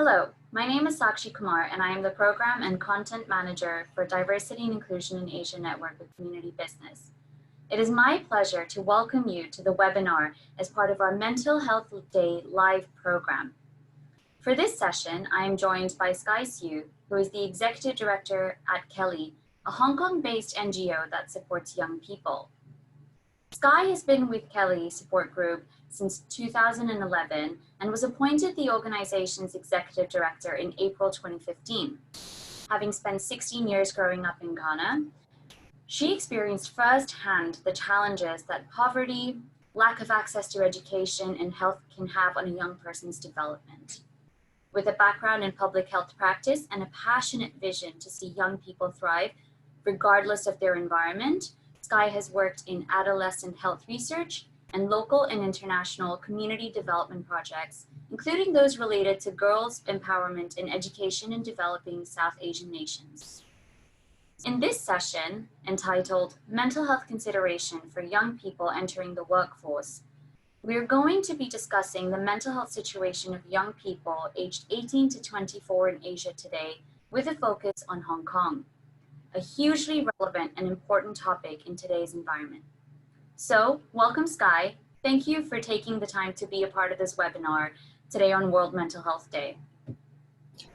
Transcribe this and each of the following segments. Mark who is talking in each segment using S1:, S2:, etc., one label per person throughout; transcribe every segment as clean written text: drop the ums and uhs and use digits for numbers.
S1: Hello, my name is Sakshi Kumar and I am the Program and Content Manager for Diversity and Inclusion in Asia Network of Community Business. It is my pleasure to welcome you to the webinar as part of our Mental Health Day live program. For this session, I am joined by Sky Siu, who is the Executive Director at Kelly, a Hong Kong-based NGO that supports young people. Sky has been with Kelly Support Group since 2011 and was appointed the organization's executive director in April 2015. Having spent 16 years growing up in Ghana, she experienced firsthand the challenges that poverty, lack of access to education, and health can have on a young person's development. With a background in public health practice and a passionate vision to see young people thrive regardless of their environment, Sky has worked in adolescent health research and local and international community development projects, including those related to girls' empowerment in education in developing South Asian nations. In this session, entitled Mental Health Consideration for Young People Entering the Workforce, we are going to be discussing the mental health situation of young people aged 18 to 24 in Asia today, with a focus on Hong Kong, a hugely relevant and important topic in today's environment. So, welcome Sky. Thank you for taking the time to be a part of this webinar today on World Mental Health Day.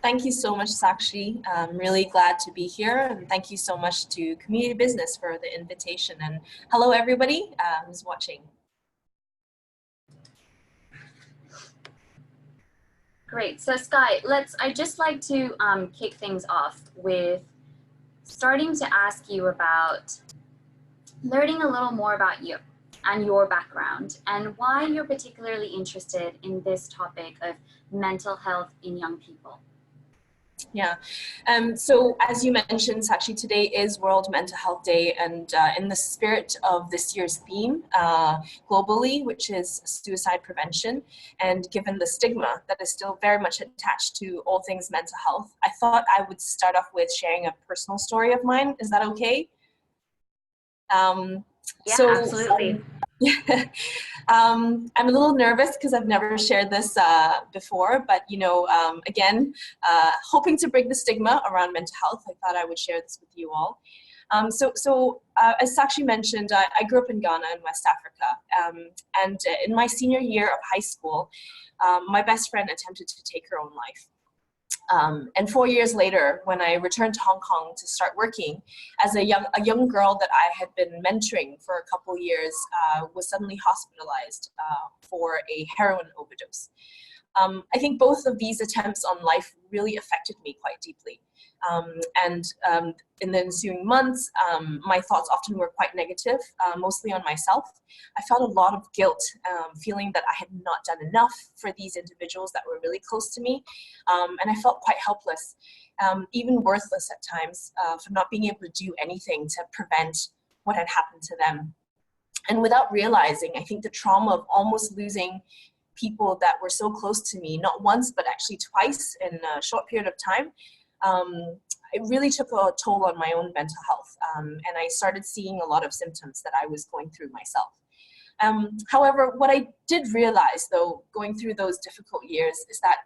S2: Thank you so much, Sakshi. I'm really glad to be here, and thank you so much to Community Business for the invitation. And hello, everybody who's watching.
S1: Great. So, Sky, I'd just like to kick things off with starting to ask you about learning a little more about you and your background and why you're particularly interested in this topic of mental health in young people.
S2: Yeah, so as you mentioned, Sakshi, today is World Mental Health Day, and in the spirit of this year's theme globally, which is suicide prevention, and given the stigma that is still very much attached to all things mental health, I thought I would start off with sharing a personal story of mine. Is that okay?
S1: Absolutely.
S2: I'm a little nervous because I've never shared this before, but again, hoping to break the stigma around mental health, I thought I would share this with you all. As Sakshi mentioned, I grew up in Ghana in West Africa, and in my senior year of high school, my best friend attempted to take her own life. And 4 years later, when I returned to Hong Kong to start working, as a young girl that I had been mentoring for a couple years was suddenly hospitalized for a heroin overdose. I think both of these attempts on life really affected me quite deeply. In the ensuing months, my thoughts often were quite negative, mostly on myself. I felt a lot of guilt, feeling that I had not done enough for these individuals that were really close to me. And I felt quite helpless, even worthless at times, for not being able to do anything to prevent what had happened to them. And without realizing, I think the trauma of almost losing people that were so close to me, not once, but actually twice in a short period of time, it really took a toll on my own mental health. And I started seeing a lot of symptoms that I was going through myself. However, what I did realize, though, going through those difficult years, is that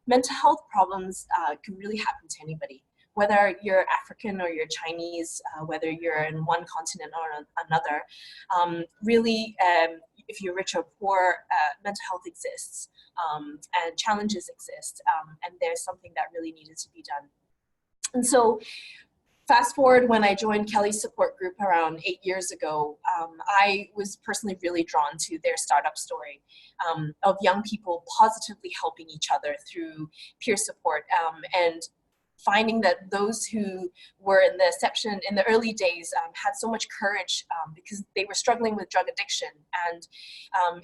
S2: mental health problems can really happen to anybody. Whether you're African or you're Chinese, whether you're in one continent or another, really, if you're rich or poor, mental health exists, and challenges exist, and there's something that really needed to be done. And so, fast forward when I joined Kelly's support group around 8 years ago, I was personally really drawn to their startup story of young people positively helping each other through peer support, and finding that those who were in the early days had so much courage because they were struggling with drug addiction, and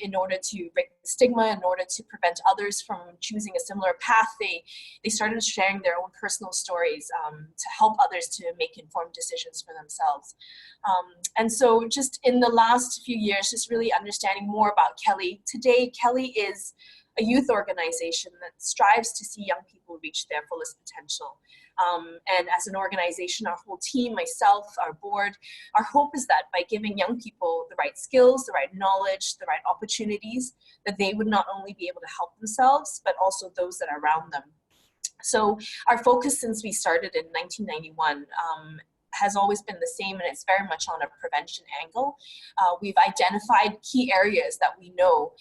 S2: in order to break the stigma, in order to prevent others from choosing a similar path, they started sharing their own personal stories to help others to make informed decisions for themselves. And so just in the last few years, just really understanding more about Kelly. Today, Kelly is a youth organization that strives to see young people reach their fullest potential. And as an organization, our whole team, myself, our board, our hope is that by giving young people the right skills, the right knowledge, the right opportunities, that they would not only be able to help themselves, but also those that are around them. So our focus since we started in 1991 has always been the same, and it's very much on a prevention angle. We've identified key areas that we know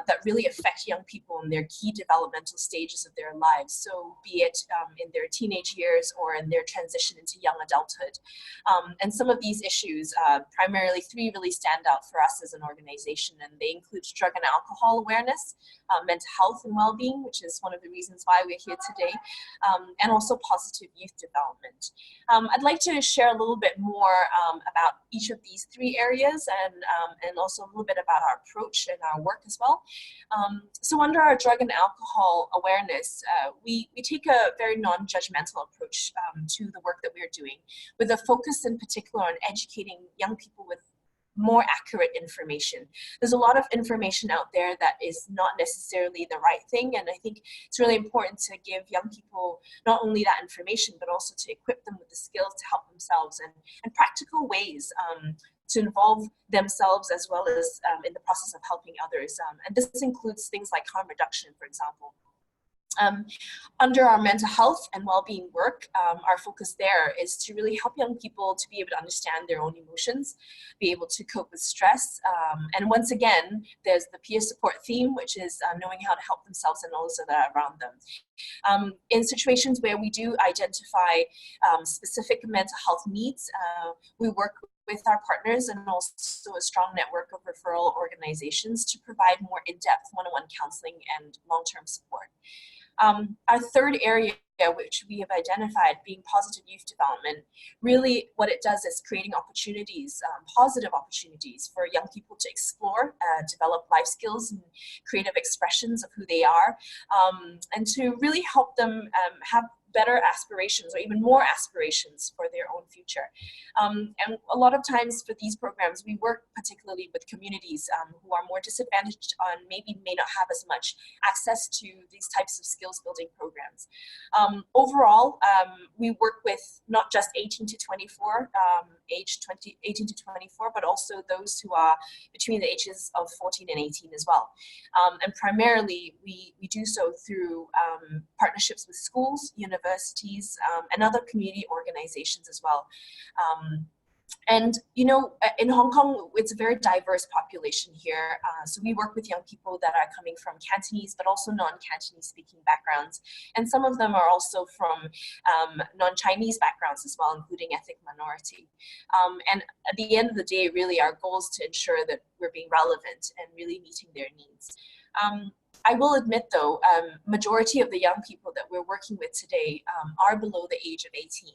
S2: that really affect young people in their key developmental stages of their lives. So be it in their teenage years or in their transition into young adulthood. And some of these issues, primarily three really stand out for us as an organization, and they include drug and alcohol awareness, mental health and well-being, which is one of the reasons why we're here today, and also positive youth development. I'd like to share a little bit more about each of these three areas, and also a little bit about our approach and our work as well. So under our drug and alcohol awareness, we take a very non-judgmental approach to the work that we're doing, with a focus in particular on educating young people with more accurate information. There's a lot of information out there that is not necessarily the right thing, and I think it's really important to give young people not only that information, but also to equip them with the skills to help themselves, and practical ways to involve themselves as well as in the process of helping others. And this includes things like harm reduction, for example. Under our mental health and well-being work, our focus there is to really help young people to be able to understand their own emotions, be able to cope with stress. And once again, there's the peer support theme, which is knowing how to help themselves and those that are around them. In situations where we do identify specific mental health needs, we work with our partners and also a strong network of referral organizations to provide more in-depth one-on-one counseling and long-term support. Our third area, which we have identified, being positive youth development, really what it does is creating opportunities, positive opportunities for young people to explore, develop life skills and creative expressions of who they are, and to really help them have better aspirations or even more aspirations for their own future. And a lot of times for these programs, we work particularly with communities who are more disadvantaged and maybe may not have as much access to these types of skills building programs. Overall, we work with not just 18 to 24, 18 to 24, but also those who are between the ages of 14 and 18 as well. And primarily, we do so through partnerships with schools, universities, and other community organizations as well. And, you know, in Hong Kong, it's a very diverse population here. So we work with young people that are coming from Cantonese, but also non-Cantonese speaking backgrounds. And some of them are also from non-Chinese backgrounds as well, including ethnic minority. And at the end of the day, really, our goal is to ensure that we're being relevant and really meeting their needs. I will admit, though, majority of the young people that we're working with today are below the age of 18.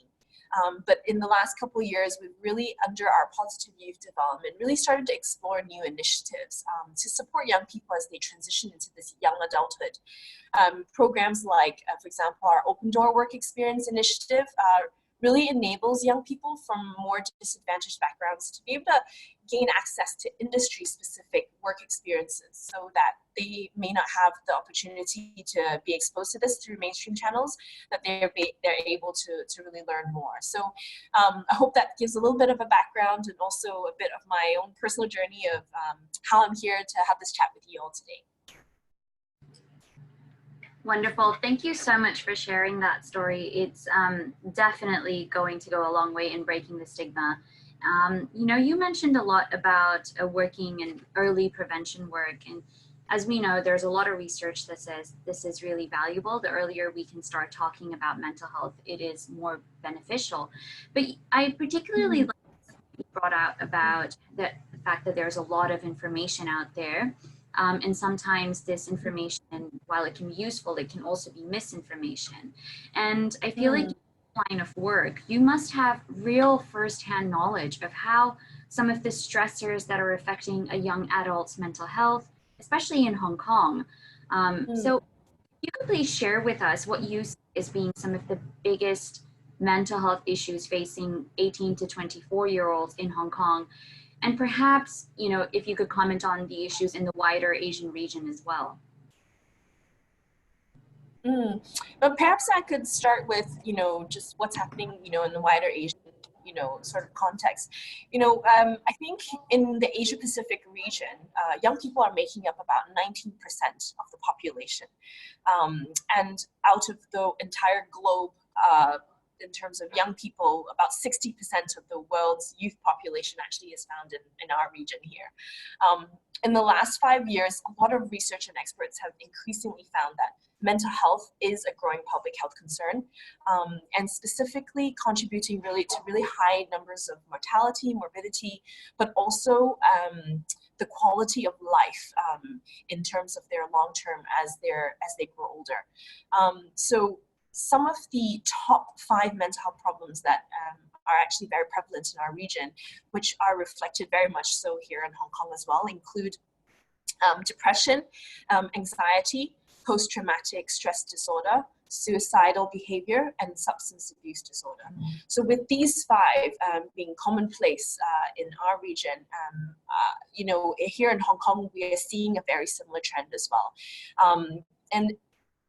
S2: But in the last couple of years, we've really, under our positive youth development, really started to explore new initiatives to support young people as they transition into this young adulthood. Programs like, for example, our Open Door Work Experience initiative really enables young people from more disadvantaged backgrounds to be able to gain access to industry-specific work experiences so that they may not have the opportunity to be exposed to this through mainstream channels, that they're able to really learn more. So I hope that gives a little bit of a background and also a bit of my own personal journey of how I'm here to have this chat with you all today.
S1: Wonderful. Thank you so much for sharing that story. It's definitely going to go a long way in breaking the stigma. You know, you mentioned a lot about working in early prevention work. And as we know, there's a lot of research that says this is really valuable. The earlier we can start talking about mental health, it is more beneficial. But I particularly like what you brought out about the fact that there's a lot of information out there. And sometimes this information, while it can be useful, it can also be misinformation. And I feel like in this line of work, you must have real firsthand knowledge of how some of the stressors that are affecting a young adult's mental health, especially in Hong Kong. So you could please share with us what you see as being some of the biggest mental health issues facing 18 to 24-year-olds in Hong Kong. And perhaps, you know, if you could comment on the issues in the wider Asian region as well.
S2: But perhaps I could start with, you know, just what's happening, you know, in the wider Asian sort of context. I think in the Asia Pacific region, young people are making up about 19% of the population. And out of the entire globe, in terms of young people, about 60% of the world's youth population actually is found in our region here. In the last 5 years, a lot of research and experts have increasingly found that mental health is a growing public health concern, and specifically contributing to really high numbers of mortality, morbidity, but also the quality of life in terms of their long term as they grow older. So some of the top 5 mental health problems that are actually very prevalent in our region, which are reflected very much so here in Hong Kong as well, include depression, anxiety, post-traumatic stress disorder, suicidal behavior, and substance abuse disorder. So with these 5 being commonplace in our region, here in Hong Kong, we are seeing a very similar trend as well. And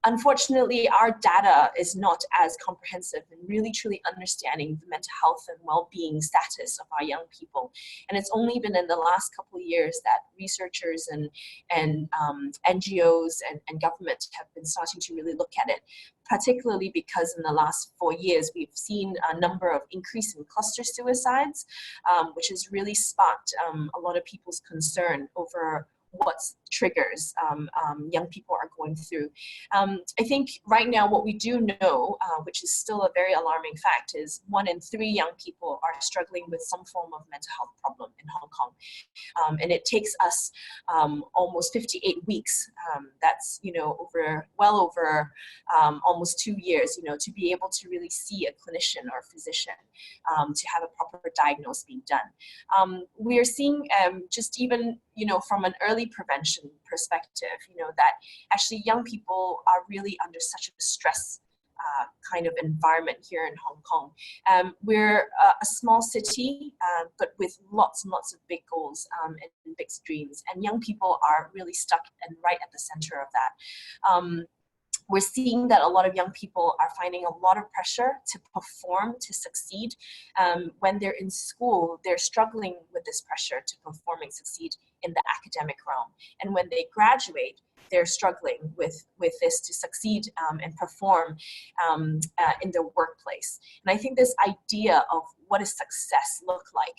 S2: unfortunately, our data is not as comprehensive in really truly understanding the mental health and well-being status of our young people. And it's only been in the last couple of years that researchers and NGOs and government have been starting to really look at it, particularly because in the last 4 years, we've seen a number of increase in cluster suicides, which has really sparked a lot of people's concern over what triggers young people are going through. I think right now what we do know, which is still a very alarming fact, is 1 in 3 young people are struggling with some form of mental health problem in Hong Kong. And it takes us almost 58 weeks, that's over almost 2 years, to be able to really see a clinician or physician to have a proper diagnosis being done. We are seeing just even from an early prevention perspective, that actually young people are really under such a stress kind of environment here in Hong Kong. We're a small city, but with lots and lots of big goals and big dreams, and young people are really stuck and right at the center of that. We're seeing that a lot of young people are finding a lot of pressure to perform, to succeed. When they're in school, they're struggling with this pressure to perform and succeed in the academic realm. And when they graduate, they're struggling with this to succeed and perform in the workplace. And I think this idea of what does success look like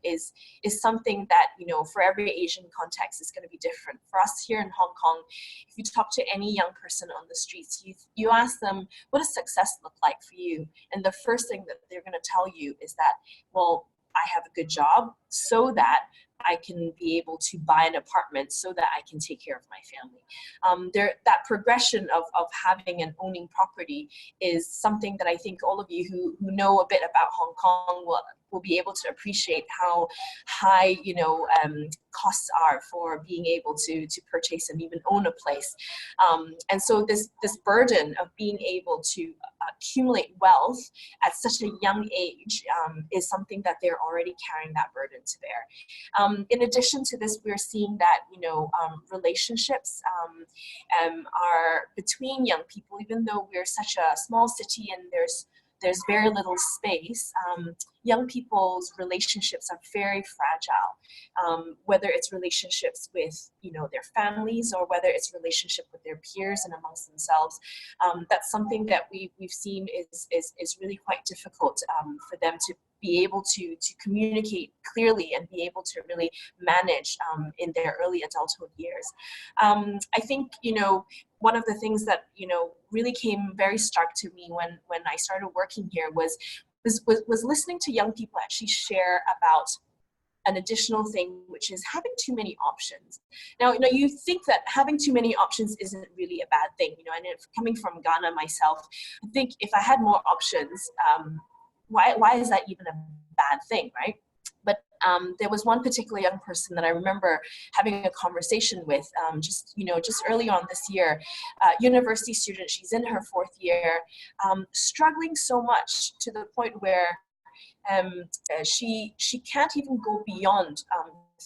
S2: is something that, for every Asian context is going to be different. For us here in Hong Kong, if you talk to any young person on the streets, you ask them, what does success look like for you? And the first thing that they're going to tell you is that, well, I have a good job so that I can be able to buy an apartment so that I can take care of my family. That progression of having and owning property is something that I think all of you who know a bit about Hong Kong will be able to appreciate how high costs are for being able to purchase and even own a place. And so this burden of being able to accumulate wealth at such a young age is something that they're already carrying that burden to bear. In addition to this, we're seeing that relationships are between young people, even though we're such a small city and there's very little space. Young people's relationships are very fragile, whether it's relationships with their families or whether it's relationship with their peers and amongst themselves. That's something that we've seen is really quite difficult for them to be able to communicate clearly and be able to really manage in their early adulthood years. I think one of the things that really came very stark to me when I started working here was listening to young people actually share about an additional thing, which is having too many options. Now, you think that having too many options isn't really a bad thing, and coming from Ghana myself, I think if I had more options, why is that even a bad thing, right? But there was one particular young person that I remember having a conversation with just early on this year, university student, she's in her 4th year, struggling so much to the point where she can't even go beyond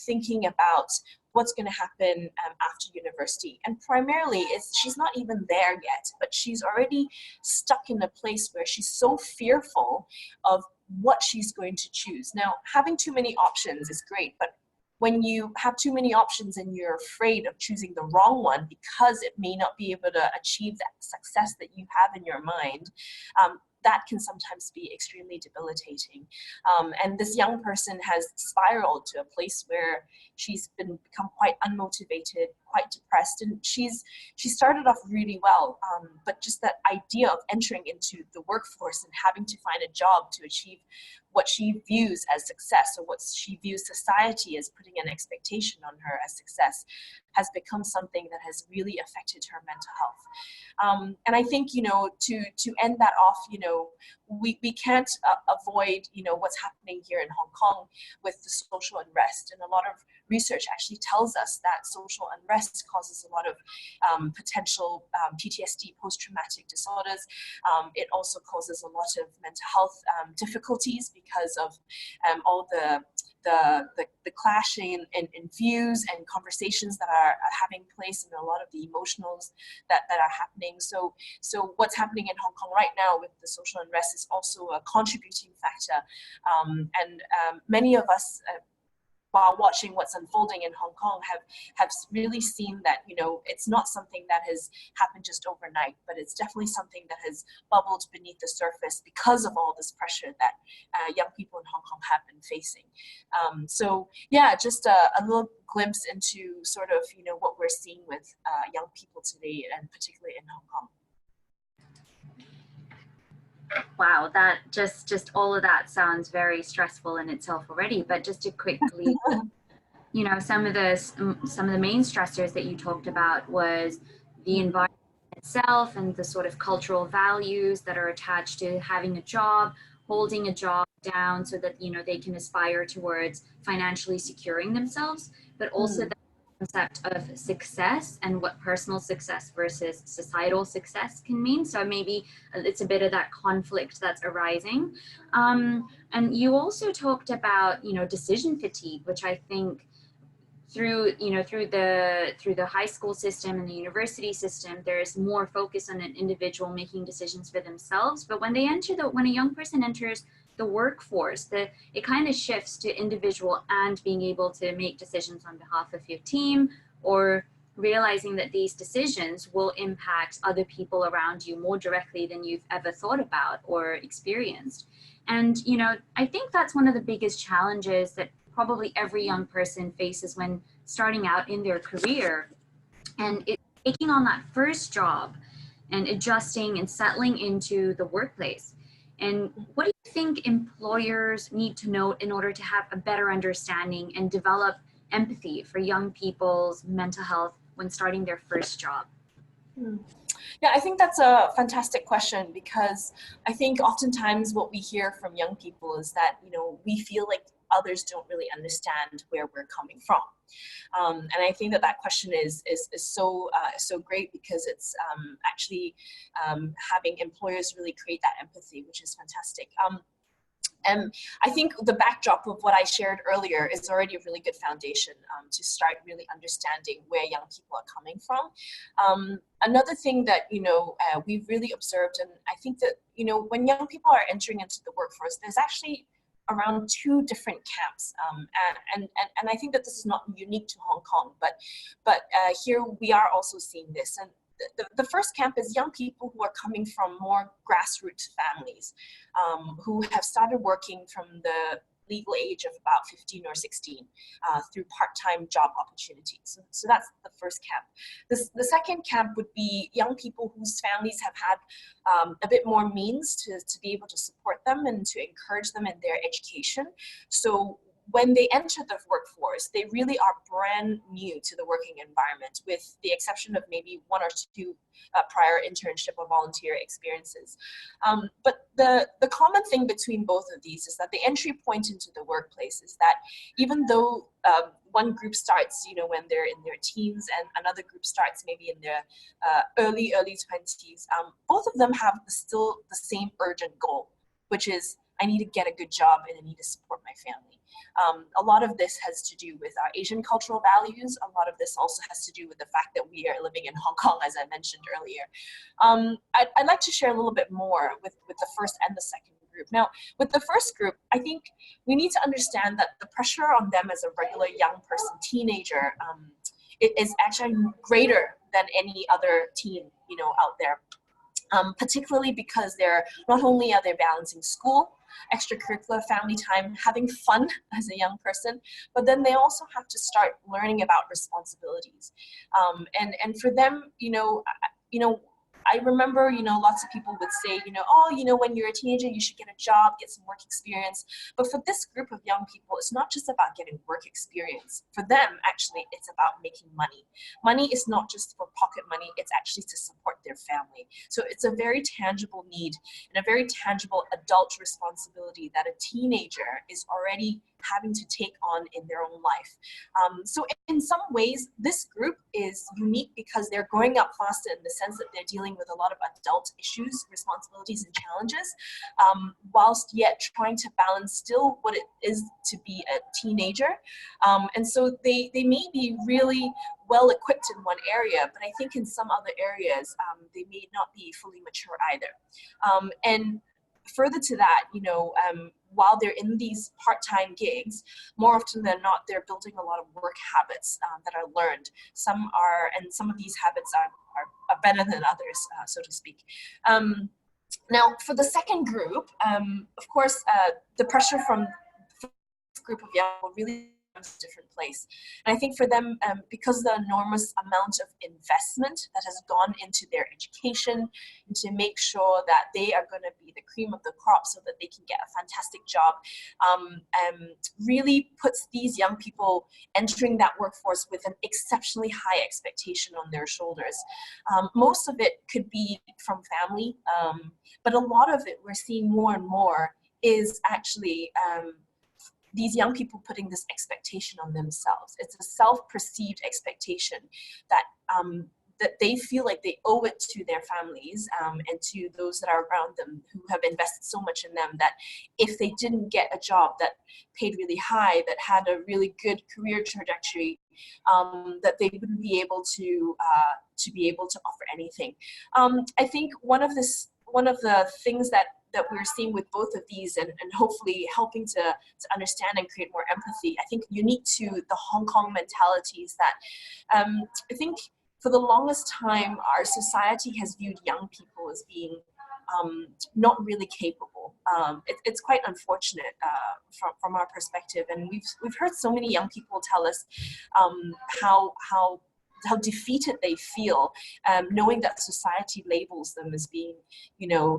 S2: thinking about what's going to happen after university. And primarily, she's not even there yet, but she's already stuck in a place where she's so fearful of what she's going to choose. Now, having too many options is great, but when you have too many options and you're afraid of choosing the wrong one because it may not be able to achieve that success that you have in your mind, that can sometimes be extremely debilitating. And this young person has spiraled to a place where she's become quite unmotivated, quite depressed, and she started off really well, but just that idea of entering into the workforce and having to find a job to achieve what she views as success, or what she views society as putting an expectation on her as success, has become something that has really affected her mental health. And I think, to end that off, we can't avoid, what's happening here in Hong Kong with the social unrest. And a lot of research actually tells us that social unrest causes a lot of potential PTSD, post-traumatic disorders. It also causes a lot of mental health difficulties because of all the clashing in views and conversations that are having place, and a lot of the emotionals that are happening. So what's happening in Hong Kong right now with the social unrest is also a contributing factor. And many of us, while watching what's unfolding in Hong Kong, have really seen that, it's not something that has happened just overnight, but it's definitely something that has bubbled beneath the surface because of all this pressure that young people in Hong Kong have been facing. So yeah, just a little glimpse into sort of, what we're seeing with young people today, and particularly in Hong Kong.
S1: Wow, that just all of that sounds very stressful in itself already. But just to quickly, some of the main stressors that you talked about was the environment itself and the sort of cultural values that are attached to having a job, holding a job down so that they can aspire towards financially securing themselves, but also the concept of success and what personal success versus societal success can mean. So maybe it's a bit of that conflict that's arising. And you also talked about, decision fatigue, which I think through the high school system and the university system, there's more focus on an individual making decisions for themselves. But when when a young person enters the workforce, it kind of shifts to individual and being able to make decisions on behalf of your team, or realizing that these decisions will impact other people around you more directly than you've ever thought about or experienced. And, I think that's one of the biggest challenges that probably every young person faces when starting out in their career, and it's taking on that first job and adjusting and settling into the workplace. And what do you think employers need to know in order to have a better understanding and develop empathy for young people's mental health when starting their first job?
S2: Yeah, I think that's a fantastic question, because I think oftentimes what we hear from young people is that, we feel like others don't really understand where we're coming from. And I think that question is so great, because it's actually having employers really create that empathy, which is fantastic. And I think the backdrop of what I shared earlier is already a really good foundation to start really understanding where young people are coming from. Another thing that, we've really observed, and I think that, when young people are entering into the workforce, there's actually around 2 different camps. And I think that this is not unique to Hong Kong, but here we are also seeing this. And the first camp is young people who are coming from more grassroots families, who have started working from the legal age of about 15 or 16 through part-time job opportunities. So that's the first camp. The second camp would be young people whose families have had a bit more means to be able to support them and to encourage them in their education. So when they enter the workforce, they really are brand new to the working environment, with the exception of maybe 1 or 2 prior internship or volunteer experiences. But the common thing between both of these is that the entry point into the workplace is that even though one group starts, when they're in their teens, and another group starts maybe in their early 20s, both of them have still the same urgent goal, which is, I need to get a good job and I need to support my family. A lot of this has to do with our Asian cultural values. A lot of this also has to do with the fact that we are living in Hong Kong, as I mentioned earlier. I'd like to share a little bit more with the first and the second group. group. Now, with the first group, I think we need to understand that the pressure on them as a regular young person, teenager, it is actually greater than any other teen, out there. Particularly because not only are they balancing school, extracurricular, family time, having fun as a young person, but then they also have to start learning about responsibilities. And for them, I remember, lots of people would say, when you're a teenager, you should get a job, get some work experience. But for this group of young people, it's not just about getting work experience. For them, actually, it's about making money. Money is not just for pocket money, it's actually to support their family. So it's a very tangible need and a very tangible adult responsibility that a teenager is already having to take on in their own life. So in some ways, this group is unique because they're growing up faster in the sense that they're dealing with a lot of adult issues, responsibilities, and challenges, whilst yet trying to balance still what it is to be a teenager. And so they may be really well equipped in one area, but I think in some other areas, they may not be fully mature either. And further to that, while they're in these part-time gigs, more often than not, they're building a lot of work habits that are learned. Some of these habits are better than others, so to speak. Now, for the second group, of course, the pressure from the group of young people really comes to a different place. And I think for them, because the enormous amount of investment that has gone into their education, and to make sure that they are going to be the cream of the crop so that they can get a fantastic job, really puts these young people entering that workforce with an exceptionally high expectation on their shoulders. Most of it could be from family, but a lot of it we're seeing more and more is actually these young people putting this expectation on themselves. It's a self-perceived expectation that that they feel like they owe it to their families and to those that are around them who have invested so much in them, that if they didn't get a job that paid really high, that had a really good career trajectory, that they wouldn't be able to offer anything. I think one of the things that we're seeing with both of these, and hopefully helping to understand and create more empathy, I think unique to the Hong Kong mentality is that I think for the longest time, our society has viewed young people as being not really capable. It's quite unfortunate from our perspective, and we've heard so many young people tell us how defeated they feel, knowing that society labels them as being,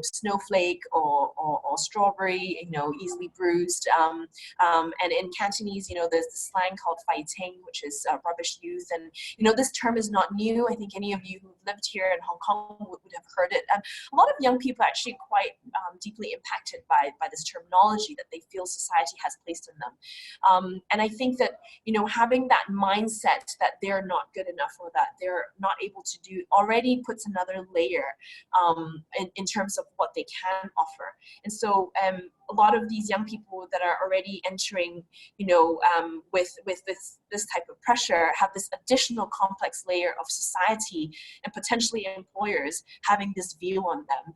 S2: snowflake or strawberry, easily bruised. And in Cantonese, there's this slang called "fai ting," which is rubbish youth. And this term is not new. I think any of you who've lived here in Hong Kong would have heard it. And a lot of young people are actually quite deeply impacted by this terminology that they feel society has placed in them. And I think that having that mindset that they're not good enough or that they're not able to do already puts another layer in terms of what they can offer. And so a lot of these young people that are already entering, with this type of pressure, have this additional complex layer of society and potentially employers having this view on them.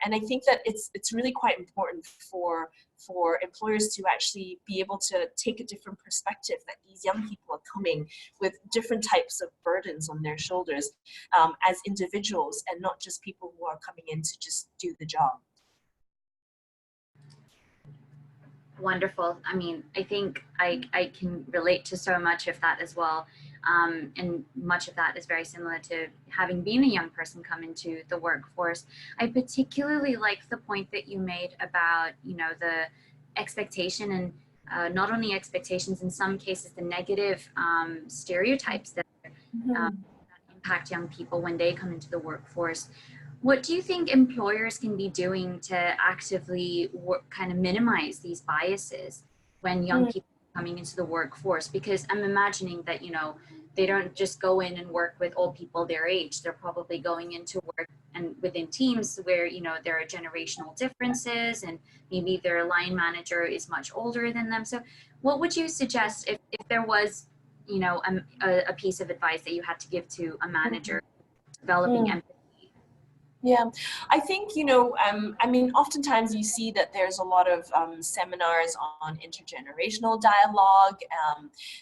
S2: And I think that it's really quite important for employers to actually be able to take a different perspective, that these young people are coming with different types of burdens on their shoulders as individuals, and not just people who are coming in to just do the job.
S1: Wonderful. I mean, I think I can relate to so much of that as well. And much of that is very similar to having been a young person come into the workforce. I particularly like the point that you made about, the expectation, and not only expectations, in some cases, the negative stereotypes that impact young people when they come into the workforce. What do you think employers can be doing to actively kind of minimize these biases when young people are coming into the workforce? Because I'm imagining that, they don't just go in and work with old people their age. They're probably going into work and within teams where, there are generational differences, and maybe their line manager is much older than them. So what would you suggest if there was, a piece of advice that you had to give to a manager developing empathy?
S2: Yeah, I think, I mean, oftentimes you see that there's a lot of seminars on intergenerational dialogue.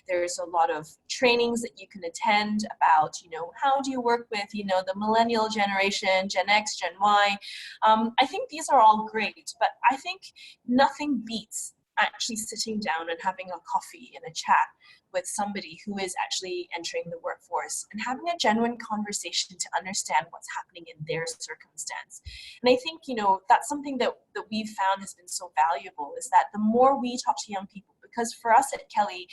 S2: There's a lot of trainings that you can attend about, how do you work with, the millennial generation, Gen X, Gen Y. I think these are all great, but I think nothing beats actually sitting down and having a coffee and a chat with somebody who is actually entering the workforce and having a genuine conversation to understand what's happening in their circumstance. And I think, that's something that we've found has been so valuable, is that the more we talk to young people, because for us at Kelly,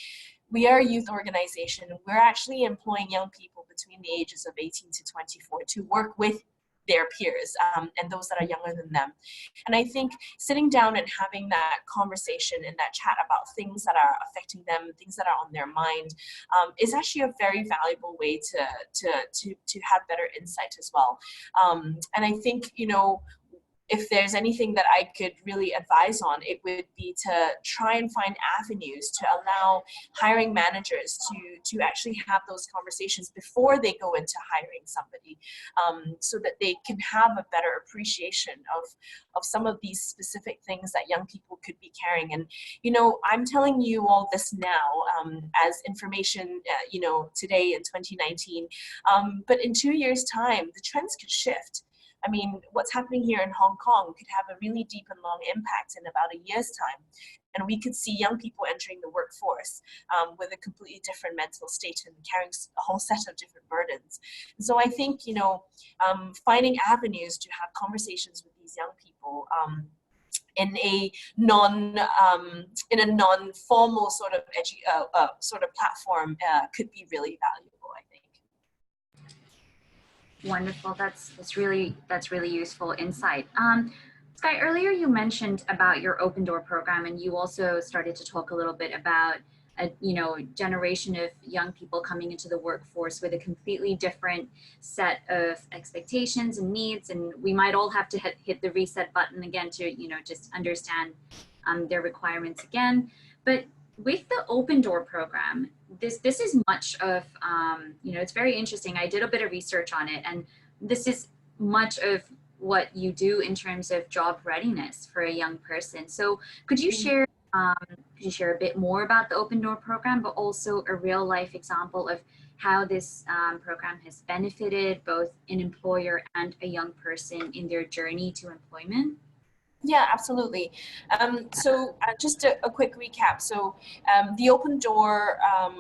S2: we are a youth organization, we're actually employing young people between the ages of 18 to 24 to work with their peers and those that are younger than them. And I think sitting down and having that conversation and that chat about things that are affecting them, things that are on their mind, is actually a very valuable way to have better insight as well. And I think, if there's anything that I could really advise on, it would be to try and find avenues to allow hiring managers to actually have those conversations before they go into hiring somebody, so that they can have a better appreciation of some of these specific things that young people could be carrying. And, I'm telling you all this now as information, today in 2019, but in 2 years' time, the trends could shift. I mean, what's happening here in Hong Kong could have a really deep and long impact in about a year's time. And we could see young people entering the workforce with a completely different mental state and carrying a whole set of different burdens. And so I think, finding avenues to have conversations with these young people in a non-formal sort of platform could be really valuable, I think.
S1: Wonderful. That's really useful insight. Sky, earlier you mentioned about your open door program, and you also started to talk a little bit about a generation of young people coming into the workforce with a completely different set of expectations and needs, and we might all have to hit the reset button again to just understand their requirements again. But with the open door program, this is much of it's very interesting. I did a bit of research on it, and this is much of what you do in terms of job readiness for a young person. So could you share a bit more about the open door program, but also a real life example of how this program has benefited both an employer and a young person in their journey to employment?
S2: Yeah, absolutely. So just a quick recap. So the Open Door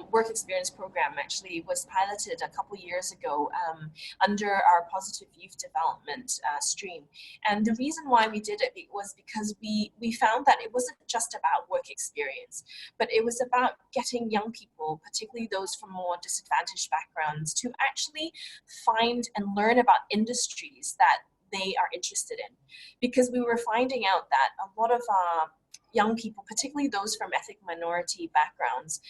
S2: Work Experience Program actually was piloted a couple years ago under our Positive Youth Development stream. And the reason why we did it was because we found that it wasn't just about work experience, but it was about getting young people, particularly those from more disadvantaged backgrounds, to actually find and learn about industries that they are interested in. Because we were finding out that a lot of young people, particularly those from ethnic minority backgrounds,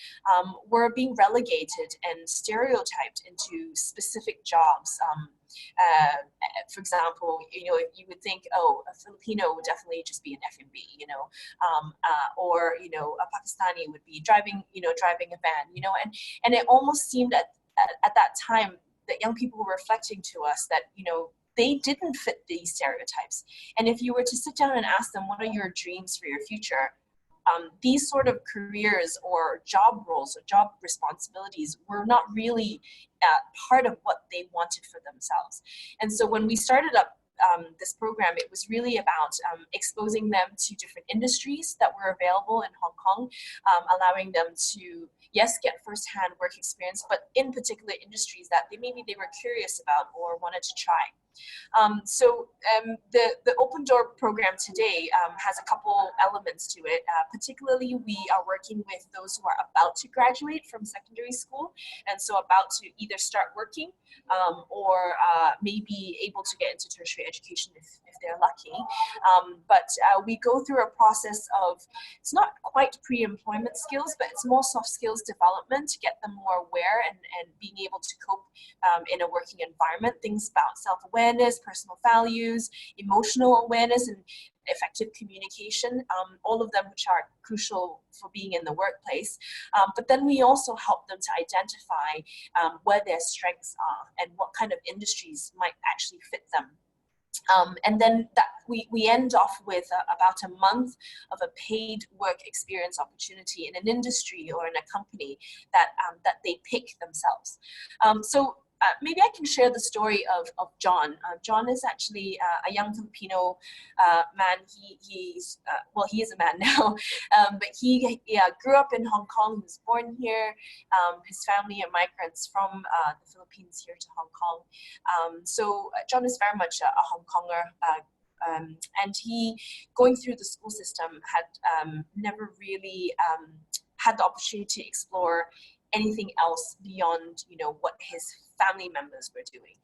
S2: were being relegated and stereotyped into specific jobs. For example, you would think, oh, a Filipino would definitely just be an F&B, or a Pakistani would be driving a van, and it almost seemed at that time that young people were reflecting to us that, they didn't fit these stereotypes. And if you were to sit down and ask them, what are your dreams for your future? These sort of careers or job roles or job responsibilities were not really part of what they wanted for themselves. And so when we started up this program, it was really about exposing them to different industries that were available in Hong Kong, allowing them to, yes, get firsthand work experience, but in particular industries that maybe they were curious about or wanted to try. The Open Door program today has a couple elements to it. Particularly, we are working with those who are about to graduate from secondary school, and so about to either start working or maybe able to get into tertiary education if they're lucky. But we go through a process of, it's not quite pre-employment skills, but it's more soft skills development to get them more aware and being able to cope in a working environment. Things about self-awareness, personal values, emotional awareness, and effective communication, all of them which are crucial for being in the workplace. But then we also help them to identify where their strengths are and what kind of industries might actually fit them. And then that we end off with about a month of a paid work experience opportunity in an industry or in a company that that they pick themselves. Maybe I can share the story of John. John is actually a young Filipino man. He is a man now, but he grew up in Hong Kong. He was born here. His family are migrants from the Philippines here to Hong Kong. John is very much a Hong Konger. And he, going through the school system, had never really had the opportunity to explore anything else beyond, what his family members were doing.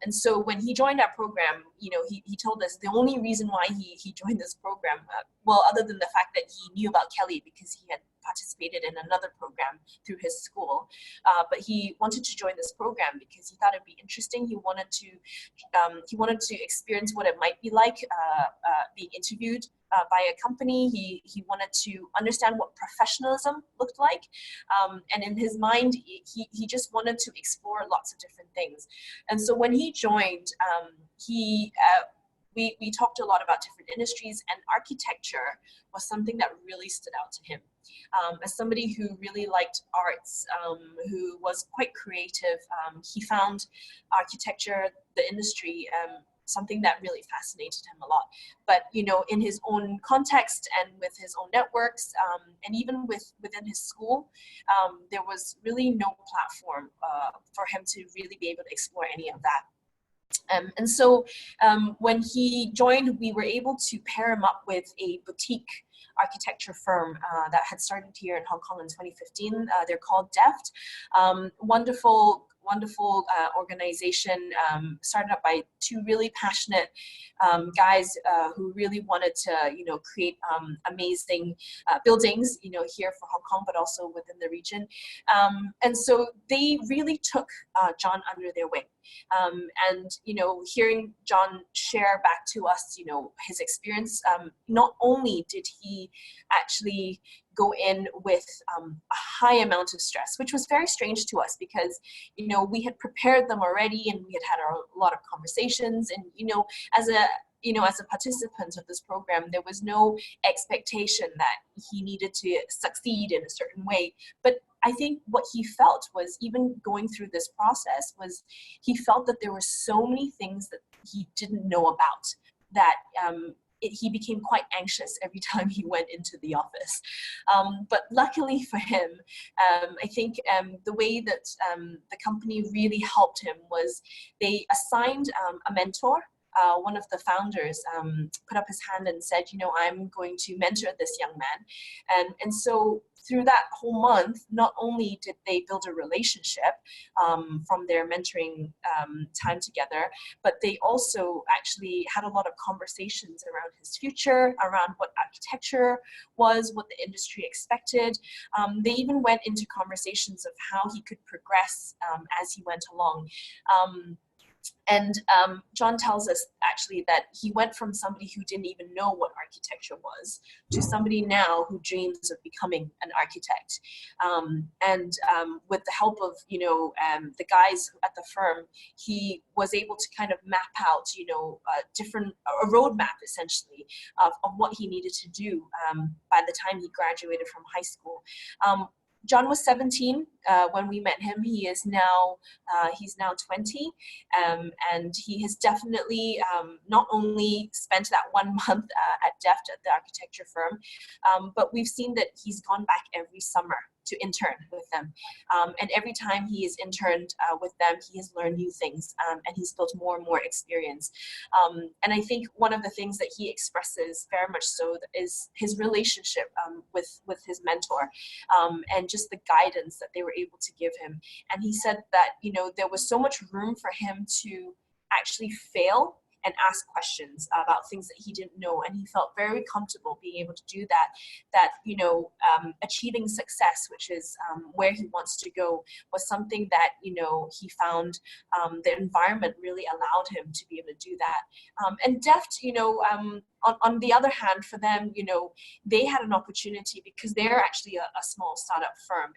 S2: And so when he joined our program, he told us the only reason why he joined this program, other than the fact that he knew about Kelly because he had participated in another program through his school, but he wanted to join this program because he thought it'd be interesting. He wanted to experience what it might be like being interviewed by a company. He wanted to understand what professionalism looked like, and in his mind, he just wanted to explore lots of different things. And so when he joined, we talked a lot about different industries, and architecture was something that really stood out to him. As somebody who really liked arts, who was quite creative, he found architecture, the industry, something that really fascinated him a lot. But in his own context and with his own networks, and even within his school, there was really no platform for him to really be able to explore any of that. And so when he joined, we were able to pair him up with a boutique architecture firm that had started here in Hong Kong in 2015. They're called Deft. Wonderful organization, started up by two really passionate guys who really wanted to, create amazing buildings, here for Hong Kong, but also within the region. And so they really took John under their wing. And, hearing John share back to us, his experience, not only did he actually go in with a high amount of stress, which was very strange to us because, we had prepared them already and we had a lot of conversations, and, as a participant of this program, there was no expectation that he needed to succeed in a certain way. But I think what he felt was, even going through this process, was he felt that there were so many things that he didn't know about that he became quite anxious every time he went into the office. But luckily for him, I think the way that the company really helped him was they assigned a mentor. One of the founders put up his hand and said, I'm going to mentor this young man. And so through that whole month, not only did they build a relationship from their mentoring time together, but they also actually had a lot of conversations around his future, around what architecture was, what the industry expected. They even went into conversations of how he could progress as he went along. And John tells us actually that he went from somebody who didn't even know what architecture was to somebody now who dreams of becoming an architect. And with the help of, the guys at the firm, he was able to kind of map out, a roadmap essentially of what he needed to do by the time he graduated from high school. John was 17 when we met him. He is now, he's now 20, and he has definitely not only spent that 1 month at Deft, at the architecture firm, but we've seen that he's gone back every summer to intern with them. And every time he has interned with them, he has learned new things, and he's built more and more experience. And I think one of the things that he expresses very much so is his relationship with his mentor, and just the guidance that they were able to give him. And he said that, there was so much room for him to actually fail and ask questions about things that he didn't know, and he felt very comfortable being able to do that. Achieving success, which is where he wants to go, was something that he found the environment really allowed him to be able to do that. And Deft, on the other hand, for them, they had an opportunity because they're actually a small startup firm,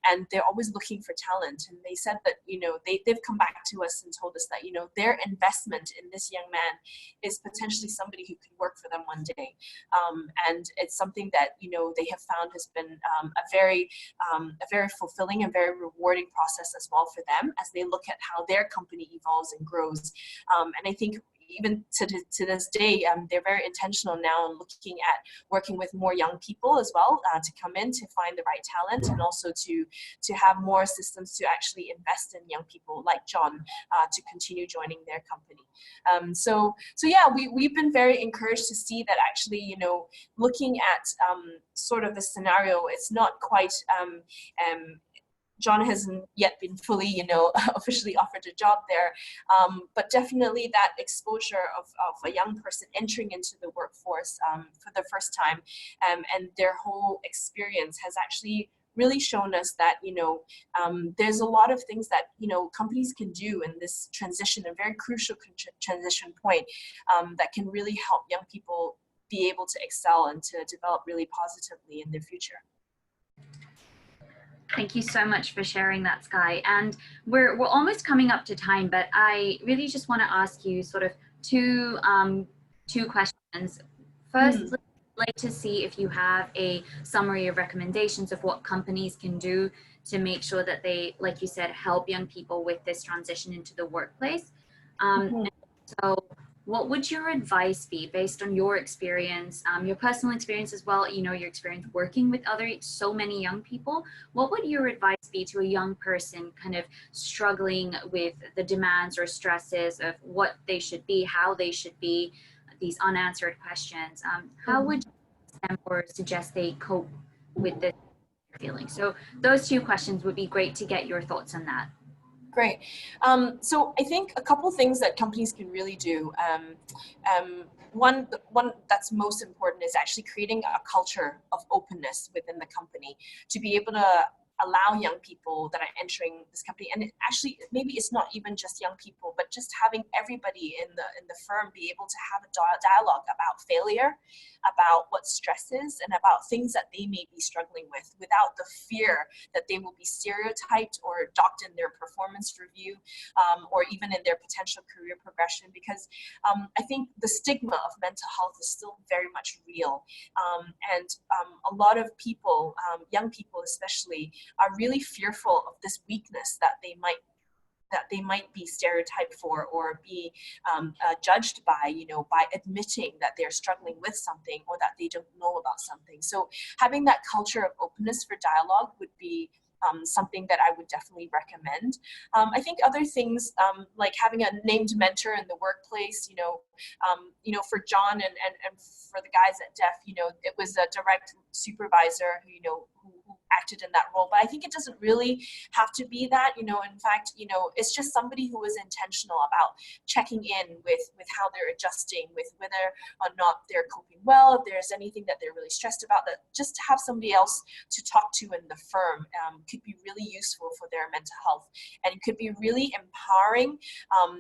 S2: and they're always looking for talent. And they said that, they've come back to us and told us that, their investment in this young man is potentially somebody who could work for them one day. And it's something that, they have found has been a very fulfilling and very rewarding process as well for them as they look at how their company evolves and grows. And I think even to this day, they're very intentional now in looking at working with more young people as well, to come in to find the right talent, and also to have more systems to actually invest in young people like John to continue joining their company. So yeah, we've been very encouraged to see that actually, looking at sort of the scenario, it's not quite John hasn't yet been fully, officially offered a job there, but definitely that exposure of a young person entering into the workforce for the first time, and their whole experience has actually really shown us that, there's a lot of things that, companies can do in this transition, a very crucial transition point, that can really help young people be able to excel and to develop really positively in their future.
S1: Thank you so much for sharing that, Sky. And we're almost coming up to time, but I really just want to ask you sort of two questions. First, I'd like to see if you have a summary of recommendations of what companies can do to make sure that they, like you said, help young people with this transition into the workplace. So what would your advice be based on your experience, your personal experience as well, your experience working with so many young people? What would your advice be to a young person kind of struggling with the demands or stresses of what they should be, how they should be, these unanswered questions? How would you or suggest they cope with this feeling? So those two questions would be great to get your thoughts on that.
S2: Great. So I think a couple things that companies can really do. One that's most important is actually creating a culture of openness within the company to be able to allow young people that are entering this company, and actually maybe it's not even just young people, but just having everybody in the firm be able to have a dialogue about failure, about what stresses, and about things that they may be struggling with, without the fear that they will be stereotyped or docked in their performance review, or even in their potential career progression. Because I think the stigma of mental health is still very much real, and a lot of people, young people especially, are really fearful of this weakness that they might be stereotyped for, or be judged by, by admitting that they're struggling with something or that they don't know about something. So having that culture of openness for dialogue would be something that I would definitely recommend. I think other things, like having a named mentor in the workplace, for John and for the guys at DEF, it was a direct supervisor who acted in that role. But I think it doesn't really have to be that, in fact, it's just somebody who is intentional about checking in with how they're adjusting, with whether or not they're coping well, if there's anything that they're really stressed about, that just to have somebody else to talk to in the firm could be really useful for their mental health. And it could be really empowering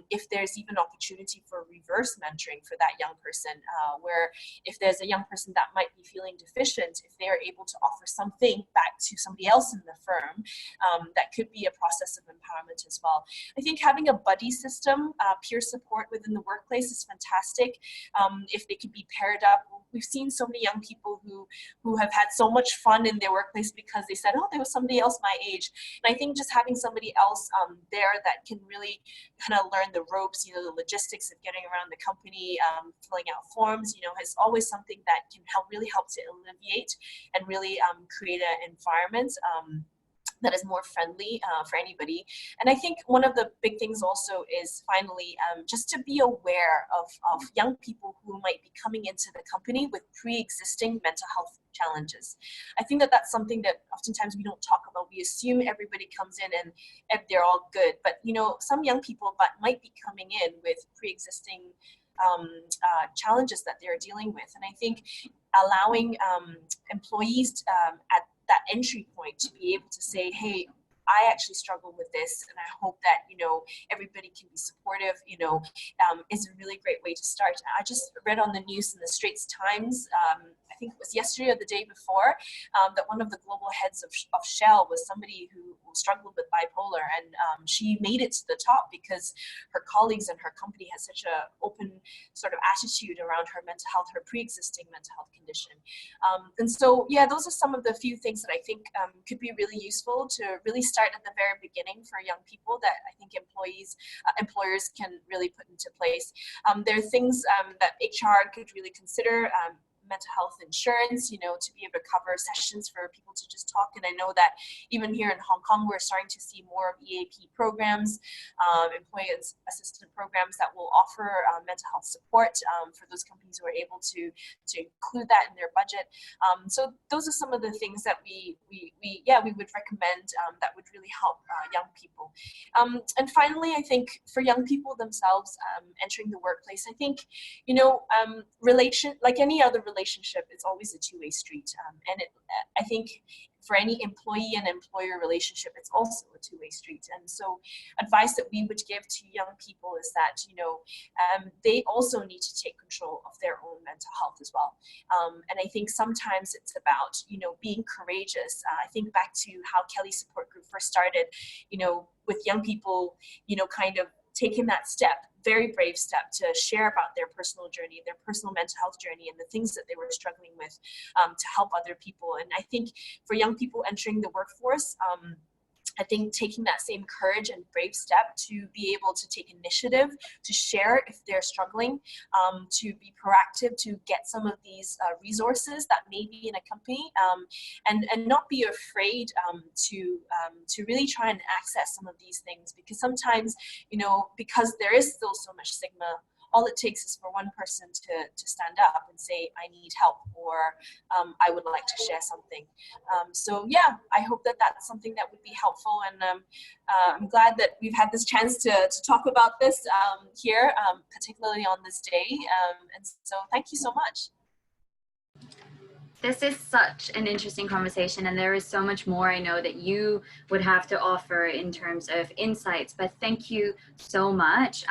S2: if there's even opportunity for reverse mentoring for that young person, where if there's a young person that might be feeling deficient, if they're able to offer something back to somebody else in the firm, that could be a process of empowerment as well. I think having a buddy system, peer support within the workplace is fantastic. If they could be paired up, we've seen so many young people who have had so much fun in their workplace because they said, oh, there was somebody else my age. And I think just having somebody else there that can really kind of learn the ropes, the logistics of getting around the company, filling out forms, is always something that can really help to alleviate and really create an environment that is more friendly for anybody. And I think one of the big things also is finally just to be aware of young people who might be coming into the company with pre-existing mental health challenges. I think that that's something that oftentimes we don't talk about. We assume everybody comes in and they're all good, but some young people might be coming in with pre-existing challenges that they're dealing with. And I think allowing employees at that entry point to be able to say, hey, I actually struggle with this, and I hope that, you know, everybody can be supportive, you know, is a really great way to start. I just read on the news in the Straits Times, I think it was yesterday or the day before, that one of the global heads of Shell was somebody who struggled with bipolar, and she made it to the top because her colleagues and her company has such a open sort of attitude around her mental health, her pre-existing mental health condition. And so, yeah, those are some of the few things that I think could be really useful to really start at the very beginning for young people that I think employers can really put into place. There are things that HR could really consider. Mental health insurance, you know, to be able to cover sessions for people to just talk. And I know that even here in Hong Kong, we're starting to see more of EAP programs, employee assistant programs that will offer mental health support for those companies who are able to include that in their budget. So those are some of the things that we would recommend that would really help young people. And finally, I think for young people themselves entering the workplace, I think, you know, like any other relationship, it's always a two-way street. I think for any employee and employer relationship, it's also a two-way street. And so advice that we would give to young people is that, you know, they also need to take control of their own mental health as well. And I think sometimes it's about, you know, being courageous. I think back to how Kelly's support group first started, you know, with young people, you know, kind of taking that step, very brave step to share about their personal journey, their personal mental health journey, and the things that they were struggling with to help other people. And I think for young people entering the workforce, I think taking that same courage and brave step to be able to take initiative, to share if they're struggling, to be proactive, to get some of these resources that may be in a company, and not be afraid to really try and access some of these things, because sometimes, you know, because there is still so much stigma, all it takes is for one person to stand up and say, I need help, or I would like to share something. So yeah, I hope that that's something that would be helpful. And I'm glad that we've had this chance to talk about this here, particularly on this day. And so thank you so much.
S1: This is such an interesting conversation, and there is so much more I know that you would have to offer in terms of insights, but thank you so much.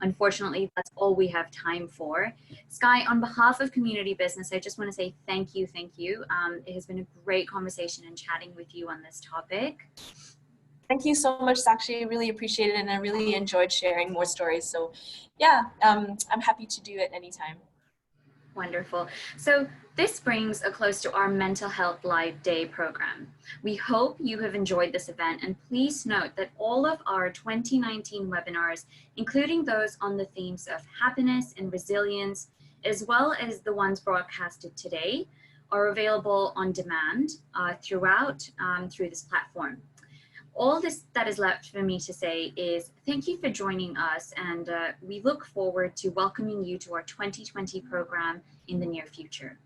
S1: Unfortunately, that's all we have time for. Sky, on behalf of Community Business, I just want to say thank you. It has been a great conversation and chatting with you on this topic.
S2: Thank you so much, Sakshi. I really appreciate it, and I really enjoyed sharing more stories. So yeah, I'm happy to do it anytime.
S1: Wonderful. So this brings a close to our Mental Health Live Day program. We hope you have enjoyed this event, and please note that all of our 2019 webinars, including those on the themes of happiness and resilience, as well as the ones broadcasted today, are available on demand through this platform. All that is left for me to say is thank you for joining us, and we look forward to welcoming you to our 2020 program in the near future.